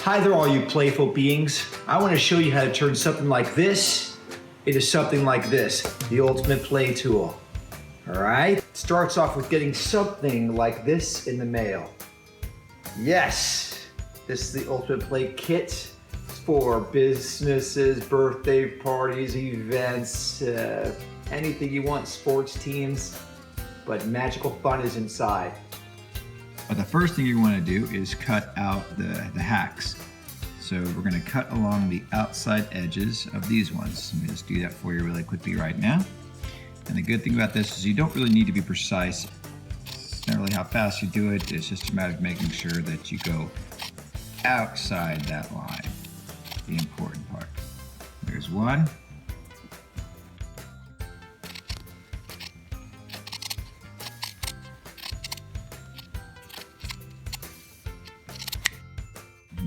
Hi there, all you playful beings. I want to show you how to turn something like this into something like this, the ultimate play tool. All right? It starts off with getting something like this in the mail. Yes, this is the ultimate play kit for businesses, birthday parties, events, anything you want, sports teams, but magical fun is inside. But the first thing you want to do is cut out the hacks. So we're going to cut along the outside edges of these ones. Let me just do that for you really quickly right now. And the good thing about this is you don't really need to be precise. It's not really how fast you do it. It's just a matter of making sure that you go outside that line. The important part. There's one.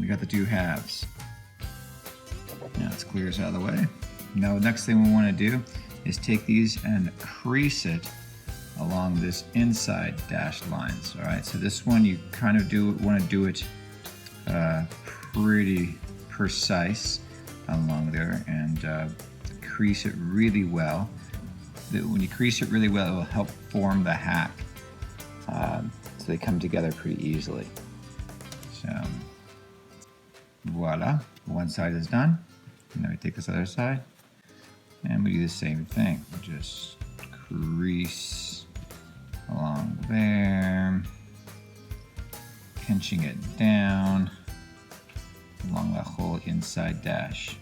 We got the two halves. Now it's clears out of the way. Now the next thing we want to do is take these and crease it along this inside dashed lines. All right, so this one you kind of want to do it pretty precise along there and crease it really well. When you crease it really well, it will help form the hack, so they come together pretty easily. So voila, one side is done. Now we take this other side and we do the same thing. Just crease along there, pinching it down along the whole inside dash.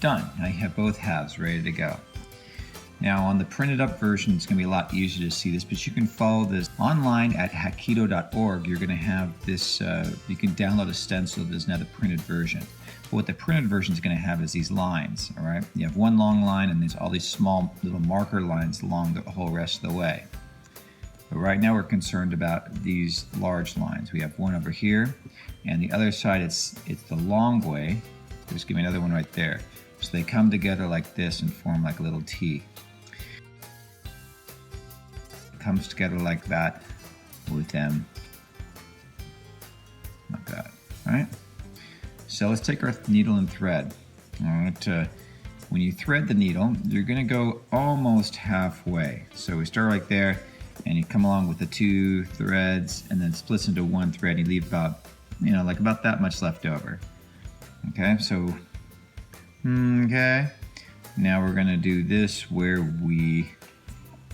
Done. Now you have both halves ready to go. Now on the printed up version, it's going to be a lot easier to see this, but you can follow this online at hackido.org. You're going to have this, you can download a stencil that's now the printed version. But what the printed version is going to have is these lines, all right? You have one long line and there's all these small little marker lines along the whole rest of the way. But right now we're concerned about these large lines. We have one over here, and the other side, it's the long way. Just give me another one right there. So they come together like this and form like a little T. Comes together like that with them like that. All right, so let's take our needle and thread. All right, when you thread the needle, you're going to go almost halfway. So we start right there and you come along with the two threads and then splits into one thread. You leave about, like about that much left over. Okay, so okay, now we're going to do this where we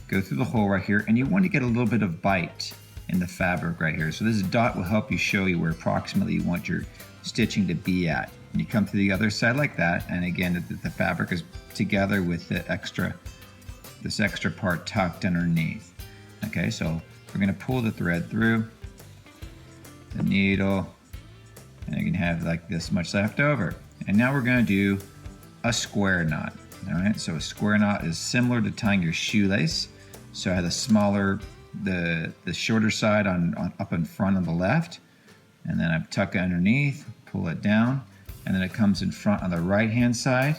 go through the hole right here, and you want to get a little bit of bite in the fabric right here. So this dot will help you show you where approximately you want your stitching to be at. And you come to the other side like that, and again, the fabric is together with this extra part tucked underneath. Okay, so we're going to pull the thread through the needle, and you can have like this much left over. And now we're going to do a square knot. All right, so a square knot is similar to tying your shoelace. So I have the smaller, the shorter side on up in front on the left, and then I tuck it underneath, pull it down, and then it comes in front on the right hand side,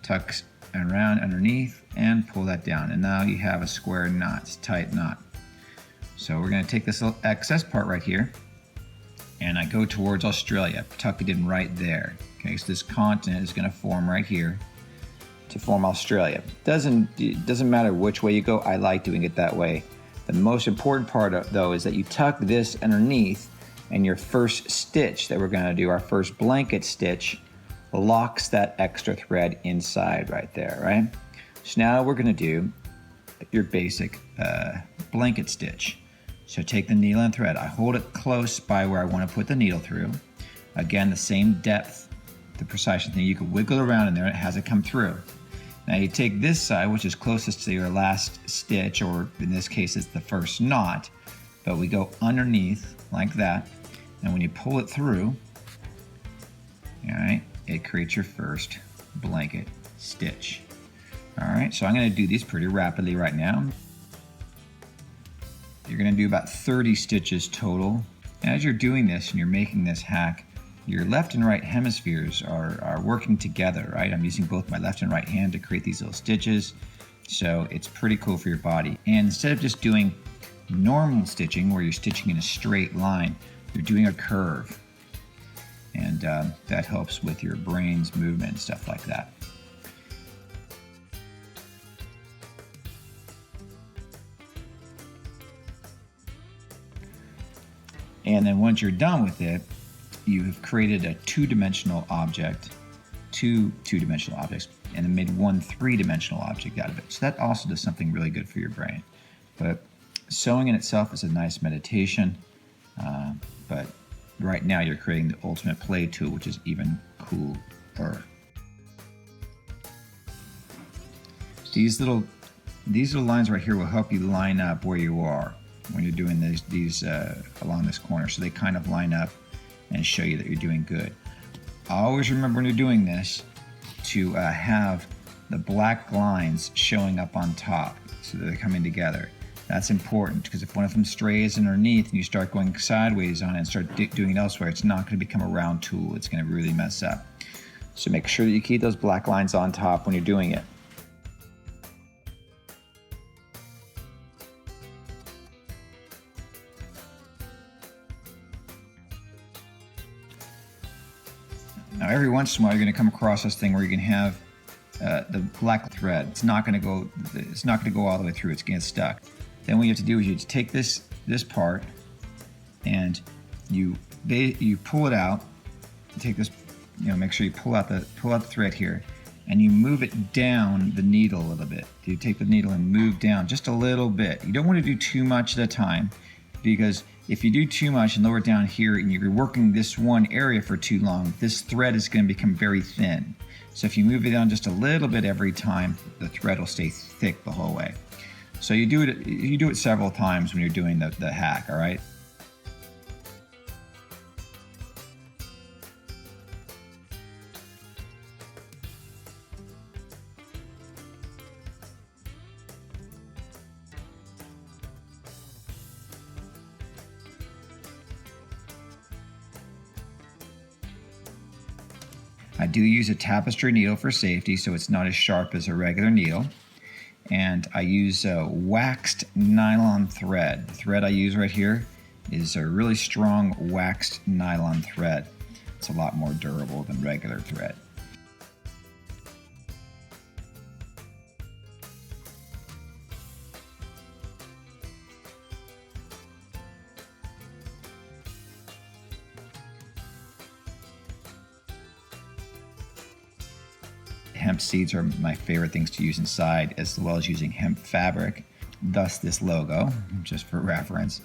tucks around underneath, and pull that down. And now you have a square knot, it's a tight knot. So we're going to take this little excess part right here, and I go towards Australia, tuck it in right there. Okay, so this continent is going to form right here to form Australia. It doesn't matter which way you go. I like doing it that way. The most important part though is that you tuck this underneath, and your first stitch that we're going to do, our first blanket stitch, locks that extra thread inside right there, right? So now we're going to do your basic blanket stitch. So take the needle and thread. I hold it close by where I want to put the needle through. Again, the same depth, the precision thing. You can wiggle around in there and it has it come through. Now you take this side, which is closest to your last stitch, or in this case it's the first knot, but we go underneath like that, and when you pull it through, all right, it creates your first blanket stitch. All right, so I'm going to do these pretty rapidly right now. You're going to do about 30 stitches total. As you're doing this and you're making this hack, your left and right hemispheres are working together, right? I'm using both my left and right hand to create these little stitches. So it's pretty cool for your body. And instead of just doing normal stitching where you're stitching in a straight line, you're doing a curve. And that helps with your brain's movement and stuff like that. And then once you're done with it, you have created a two-dimensional object, two-dimensional objects, and then made one three-dimensional object out of it. So that also does something really good for your brain. But sewing in itself is a nice meditation, but right now you're creating the ultimate play tool, which is even cooler. These little lines right here will help you line up where you are when you're doing these along this corner, so they kind of line up and show you that you're doing good. Always remember when you're doing this to have the black lines showing up on top so that they're coming together. That's important, because if one of them strays underneath and you start going sideways on it and start doing it elsewhere, it's not going to become a round tool. It's going to really mess up. So make sure that you keep those black lines on top when you're doing it. Now every once in a while you're going to come across this thing where you can have the black thread. It's not going to go all the way through. It's going to get stuck. Then what you have to do is you take this part and you pull it out. You take this, make sure you pull out the thread here, and you move it down the needle a little bit. You take the needle and move down just a little bit. You don't want to do too much at a time, because if you do too much and lower it down here and you're working this one area for too long, this thread is going to become very thin. So if you move it down just a little bit every time, the thread will stay thick the whole way. So you do it several times when you're doing the hack, all right? I do use a tapestry needle for safety, so it's not as sharp as a regular needle. And I use waxed nylon thread. The thread I use right here is a really strong waxed nylon thread. It's a lot more durable than regular thread. Hemp seeds are my favorite things to use inside, as well as using hemp fabric. Thus this logo, just for reference.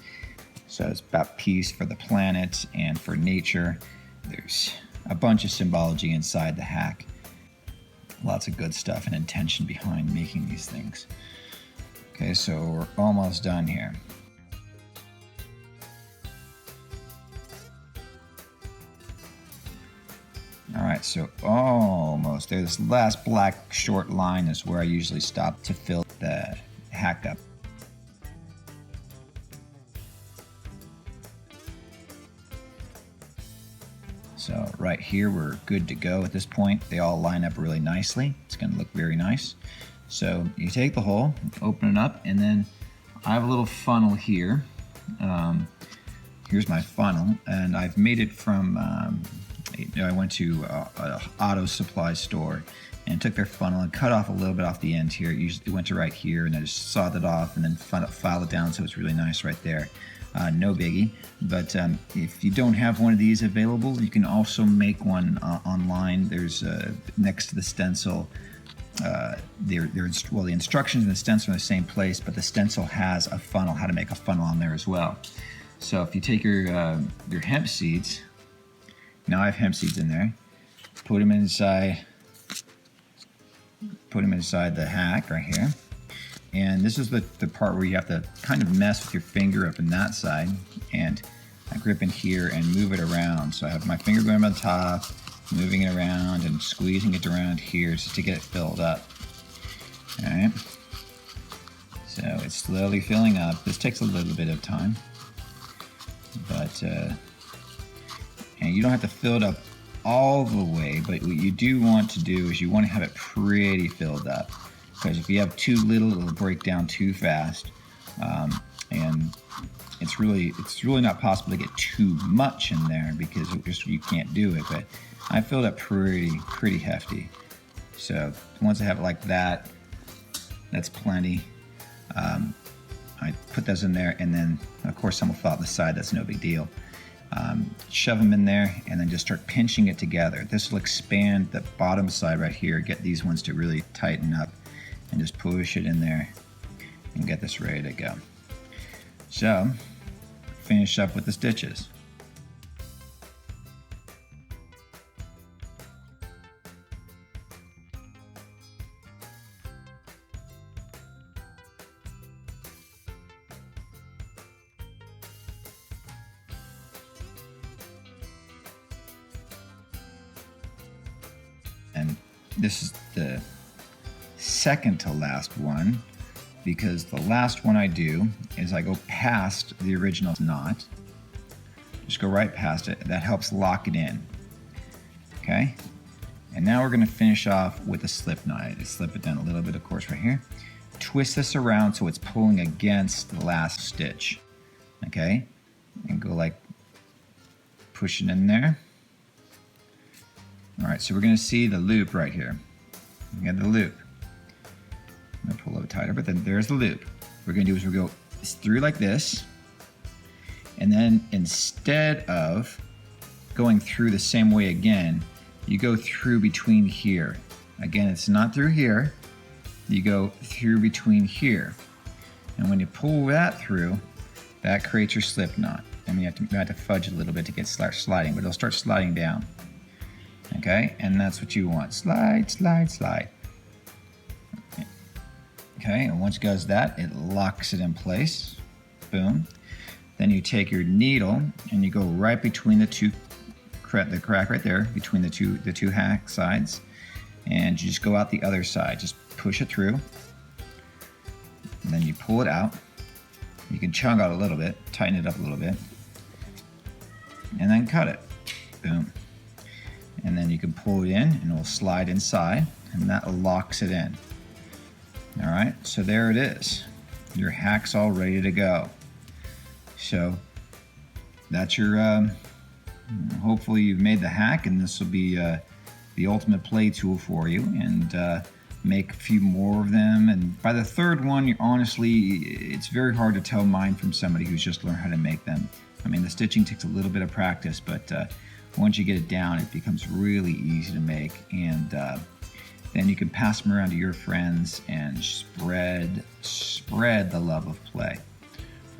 So it's about peace for the planet and for nature. There's a bunch of symbology inside the hack. Lots of good stuff and intention behind making these things. Okay, so we're almost done here. All right, so almost there. This last black short line is where I usually stop to fill the hack up. So right here, we're good to go at this point. They all line up really nicely. It's gonna look very nice. So you take the hole, open it up, and then I have a little funnel here. Here's my funnel, and I've made it from I went to an auto supply store and took their funnel and cut off a little bit off the end here. It went to right here, and I just sawed it off and then filed it down so it's really nice right there. No biggie. But if you don't have one of these available, you can also make one online. There's next to the stencil. The instructions and the stencil are in the same place, but the stencil has a funnel, how to make a funnel on there as well. So if you take your hemp seeds, now I have hemp seeds in there, put them inside the hack right here. And this is the part where you have to kind of mess with your finger up in that side, and I grip in here and move it around. So I have my finger going on the top, moving it around and squeezing it around here just to get it filled up. All right. So it's slowly filling up. This takes a little bit of time, but and you don't have to fill it up all the way, but what you do want to do is you want to have it pretty filled up, because if you have too little, it'll break down too fast. And it's really not possible to get too much in there because you can't do it. But I filled up pretty hefty. So once I have it like that, that's plenty. I put those in there, and then of course some will fall out the side. That's no big deal. Shove them in there and then just start pinching it together. This will expand the bottom side right here, get these ones to really tighten up, and just push it in there and get this ready to go. So finish up with the stitches. And this is the second to last one, because the last one I do is I go past the original knot. Just go right past it. That helps lock it in. Okay? And now we're going to finish off with a slip knot. I slip it down a little bit, of course, right here. Twist this around so it's pulling against the last stitch. Okay? And go like, push it in there. All right, so we're going to see the loop right here. We got the loop. I'm going to pull a little tighter, but then there's the loop. What we're going to do is we'll go through like this, and then instead of going through the same way again, you go through between here. Again, it's not through here. You go through between here. And when you pull that through, that creates your slip knot. And you have to fudge it a little bit to get sliding, but it'll start sliding down. Okay, and that's what you want. Slide, slide, slide. Okay, and once it does that, it locks it in place. Boom. Then you take your needle and you go right between the crack right there, between the two hack sides, and you just go out the other side. Just push it through, and then you pull it out. You can chug out a little bit, tighten it up a little bit, and then cut it. Boom. And then you can pull it in and it will slide inside, and that locks it in. All right, so there it is. Your hack's all ready to go. So that's your, hopefully you've made the hack, and this will be the ultimate play tool for you, and make a few more of them. And by the third one, honestly, it's very hard to tell mine from somebody who's just learned how to make them. I mean, the stitching takes a little bit of practice, but once you get it down, it becomes really easy to make, and then you can pass them around to your friends and spread the love of play.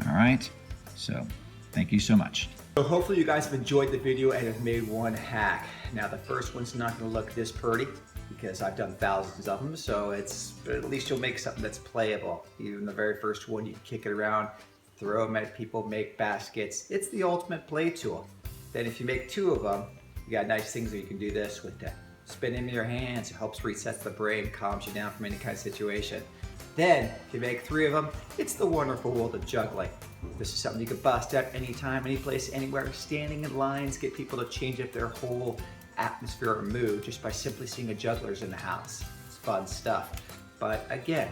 All right, so thank you so much. So hopefully you guys have enjoyed the video and have made one hack. Now the first one's not going to look this pretty because I've done thousands of them, so but at least you'll make something that's playable. Even the very first one, you can kick it around, throw them at people, make baskets. It's the ultimate play tool. Then if you make 2 of them, you got nice things that you can do this with that. Spin them in your hands, it helps reset the brain, calms you down from any kind of situation. Then, if you make 3 of them, it's the wonderful world of juggling. This is something you can bust out anytime, any place, anywhere, standing in lines, get people to change up their whole atmosphere or mood just by simply seeing a juggler's in the house. It's fun stuff. But again,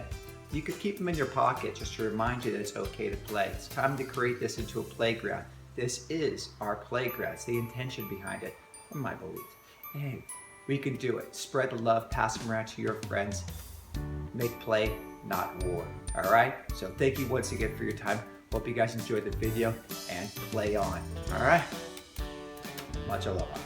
you could keep them in your pocket just to remind you that it's okay to play. It's time to create this into a playground. This is our playground. It's the intention behind it, in my belief. Hey, we can do it. Spread the love, pass them around to your friends. Make play, not war. All right? So thank you once again for your time. Hope you guys enjoyed the video, and play on. All right? Much aloha.